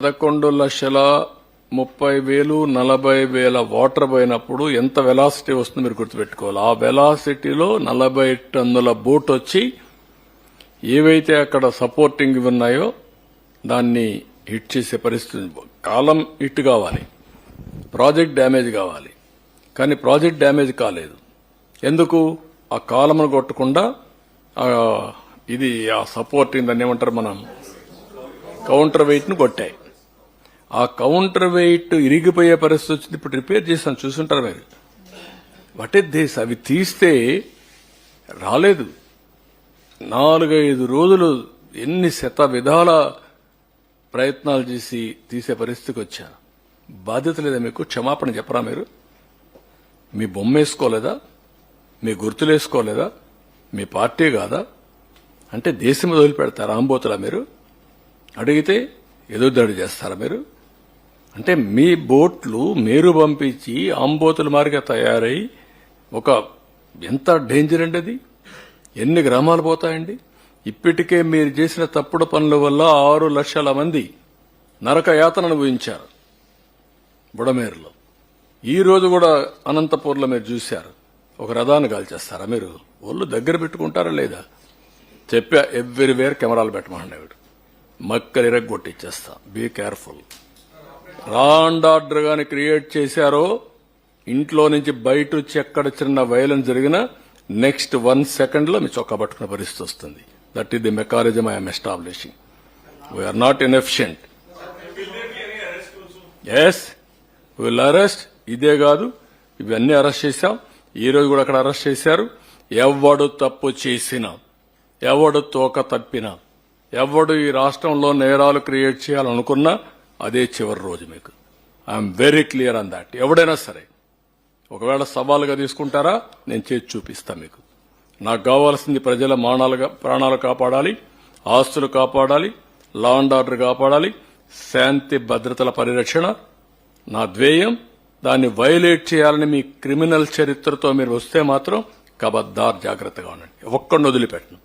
11,30,000 40,000 water పోయినప్పుడు ఎంత velocity వస్తుందో మీరు గుర్తుపెట్టుకోవాలి. ఆ వెలాసిటీలో 40 టన్నుల బోట్ వచ్చి ఏవైతే అక్కడ సపోర్టింగ్ ఉన్నాయో దాన్ని హిట్ చేసే పరిస్థితి. కాలం హిట్ కావాలి, ప్రాజెక్ట్ డ్యామేజ్ కావాలి. కానీ ప్రాజెక్ట్ డ్యామేజ్ కాలేదు. ఎందుకు? ఆ కాలమును కొట్టకుండా ఇది ఆ సపోర్టింగ్ దాన్ని ఏమంటారు మనం కౌంటర్ వెయిట్ ను కొట్టాయి. ఆ కౌంటర్ వెయిట్ ఇరిగిపోయే పరిస్థితి వచ్చింది. ఇప్పుడు రిపేర్ చేశాను, చూసుంటారు మీరు. What is this? అవి తీస్తే రాలేదు. 4-5 రోజులు ఎన్ని శత విధాల ప్రయత్నాలు చేసి తీసే పరిస్థితికి వచ్చాను. బాధ్యత లేదా మీకు? క్షమాపణ చెప్పరా మీరు? మీ బొమ్మ వేసుకోలేదా? మీ గుర్తులు వేసుకోలేదా? మీ పార్టీ కాదా? అంటే దేశం వదిలిపెడతారా? ఆంబోతులా మీరు? అడిగితే ఎదురుదాడి చేస్తారా మీరు? అంటే మీ బోట్లు మీరు పంపించి ఆంబోతుల మారిగా తయారై ఎంత డేంజర్ అండి అది. ఎన్ని గ్రామాలు పోతాయండి. ఇప్పటికే మీరు చేసిన తప్పుడు పనుల వల్ల 6 లక్షల మంది నరక యాతన అనుభవించారు బుడమేరులో. ఈ రోజు కూడా అనంతపూర్లో మీరు చూశారు. ఒక రథాన్ని కాల్చేస్తారా మీరు? ఒళ్ళు దగ్గర పెట్టుకుంటారా లేదా? చెప్పా, ఎవ్రీవేర్ కెమెరాలు పెట్టమన్నాడు. మక్కలు ఇరగొట్టిచ్చేస్తా. Be careful. Law and order గాని క్రియేట్ చేశారో ఇంట్లో నుంచి బయట వచ్చి ఎక్కడ చిన్న వైలెన్స్ జరిగినా నెక్స్ట్ 1 సెకండ్ లో మీ చొక్కా పట్టుకునే పరిస్థితి వస్తుంది. That is the mechanism I'm establishing. We're not inefficient. Yes, will arrest. ఇదే కాదు, ఇవన్నీ అరెస్ట్ చేశాం. ఈ రోజు కూడా అక్కడ అరెస్ట్ చేశారు. ఎవడు తప్పు చేసినా, ఎవడు తోక తప్పినా, ఎవడు ఈ రాష్ట్రంలో నేరాలు క్రియేట్ చేయాలనుకున్నా అదే చివరి రోజు మీకు. I'm very clear on that. ఎవడైనా సరే ఒకవేళ సవాలుగా తీసుకుంటారా, నేను చేసి చూపిస్తా మీకు. నాకు కావాల్సింది ప్రజల ప్రాణాలు కాపాడాలి, ఆస్తులు కాపాడాలి, లా అండ్ ఆర్డర్ కాపాడాలి, శాంతి భద్రతల పరిరక్షణ నా ధ్యేయం. దాన్ని వైలేట్ చేయాలని మీ క్రిమినల్ చరిత్రతో మీరు వస్తే మాత్రం కబద్దార్ జాగ్రత్తగా ఉండండి. ఒక్కడిని వదిలిపెట్టను.